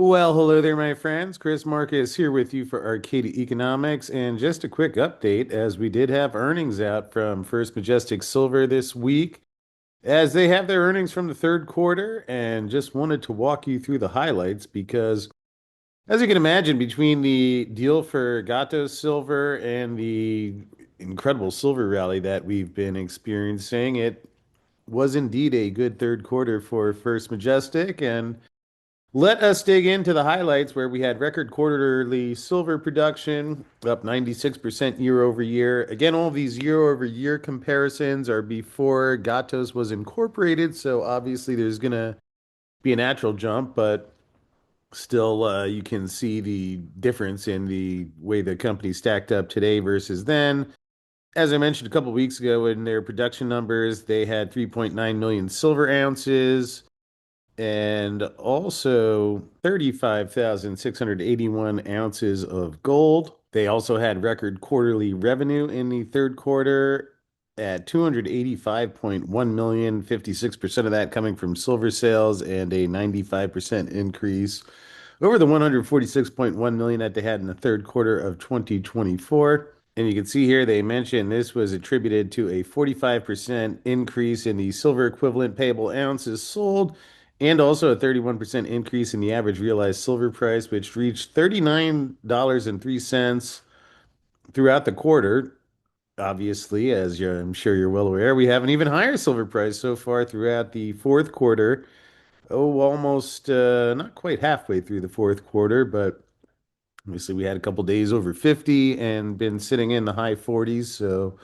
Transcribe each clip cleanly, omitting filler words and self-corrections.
Well, hello there, my friends. Chris Marcus here with you for Arcadia Economics. And just a quick update, as we did have earnings out from First Majestic Silver this week, as they have their earnings from the third quarter, and just wanted to walk you through the highlights because, as you can imagine, between the deal for Gatos Silver and the incredible silver rally that we've been experiencing, it was indeed a good third quarter for First Majestic. And let us dig into the highlights where we had record quarterly silver production up 96% year over year. Again, all of these year over year comparisons are before Gatos was incorporated, so obviously there's going to be a natural jump, but still you can see the difference in the way the company stacked up today versus then. As I mentioned a couple weeks ago in their production numbers, they had 3.9 million silver ounces and also 35,681 ounces of gold. They also had record quarterly revenue in the third quarter at 285.1 million, 56% of that coming from silver sales and a 95% increase over the 146.1 million that they had in the third quarter of 2024. And you can see here they mentioned this was attributed to a 45% increase in the silver equivalent payable ounces sold and also a 31% increase in the average realized silver price, which reached $39.03 throughout the quarter. Obviously, as I'm sure you're well aware, we have an even higher silver price so far throughout the fourth quarter. Oh, almost not quite halfway through the fourth quarter, but obviously we had a couple days over 50 and been sitting in the high 40s. So,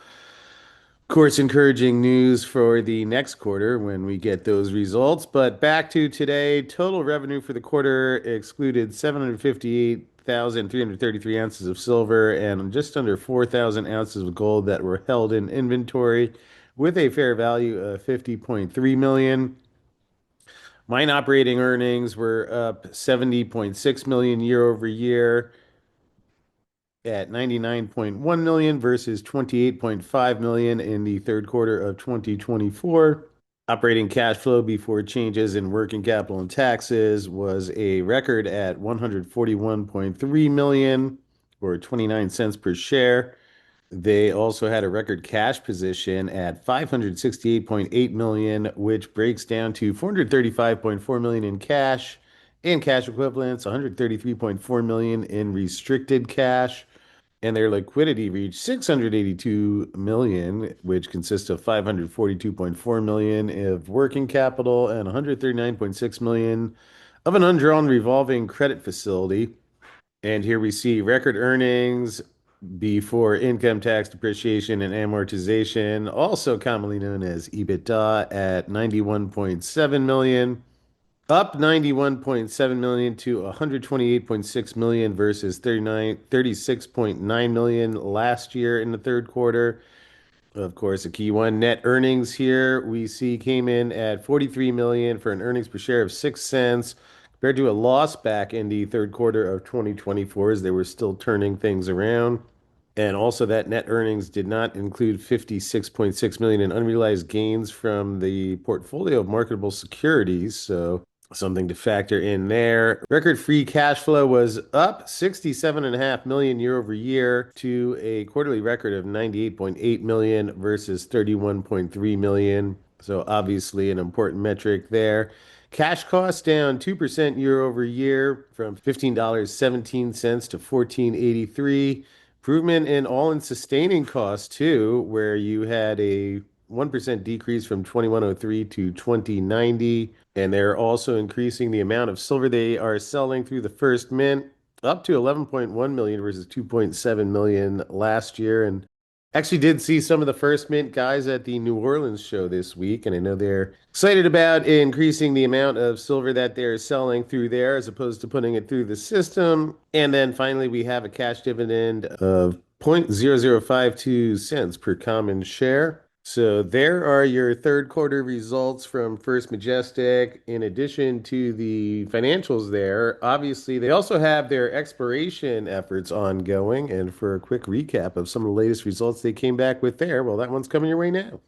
of course, encouraging news for the next quarter when we get those results. But back to today, total revenue for the quarter excluded 758,333 ounces of silver and just under 4,000 ounces of gold that were held in inventory with a fair value of 50.3 million. Mine operating earnings were up 70.6 million year over year at 99.1 million versus 28.5 million in the third quarter of 2024. Operating cash flow before changes in working capital and taxes was a record at 141.3 million or 29 cents per share. They also had a record cash position at 568.8 million, which breaks down to 435.4 million in cash and cash equivalents, 133.4 million in restricted cash, and their liquidity reached 682 million, which consists of 542.4 million of working capital and 139.6 million of an undrawn revolving credit facility. And here we see record earnings before income tax depreciation and amortization, also commonly known as EBITDA, at 91.7 million, up 91.7 million to 128.6 million versus 36.9 million last year in the third quarter. Of course, a key one, net earnings here we see came in at 43 million for an earnings per share of 6 cents compared to a loss back in the third quarter of 2024 as they were still turning things around. And also that net earnings did not include 56.6 million in unrealized gains from the portfolio of marketable securities. So something to factor in there. Record free cash flow was up 67.5 million year over year to a quarterly record of 98.8 million versus 31.3 million. So obviously an important metric there. Cash costs down 2% year over year from $15.17 to 14.83. Improvement in all-in sustaining costs too, where you had a 1% decrease from 2103 to 2090. And they're also increasing the amount of silver they are selling through the first mint up to 11.1 million versus 2.7 million last year. And actually did see some of the first mint guys at the New Orleans show this week. And I know they're excited about increasing the amount of silver that they're selling through there as opposed to putting it through the system. And then finally, we have a cash dividend of 0.0052 cents per common share. So there are your third quarter results from First Majestic. In addition to the financials there, obviously they also have their exploration efforts ongoing. And for a quick recap of some of the latest results they came back with there, well, that one's coming your way now.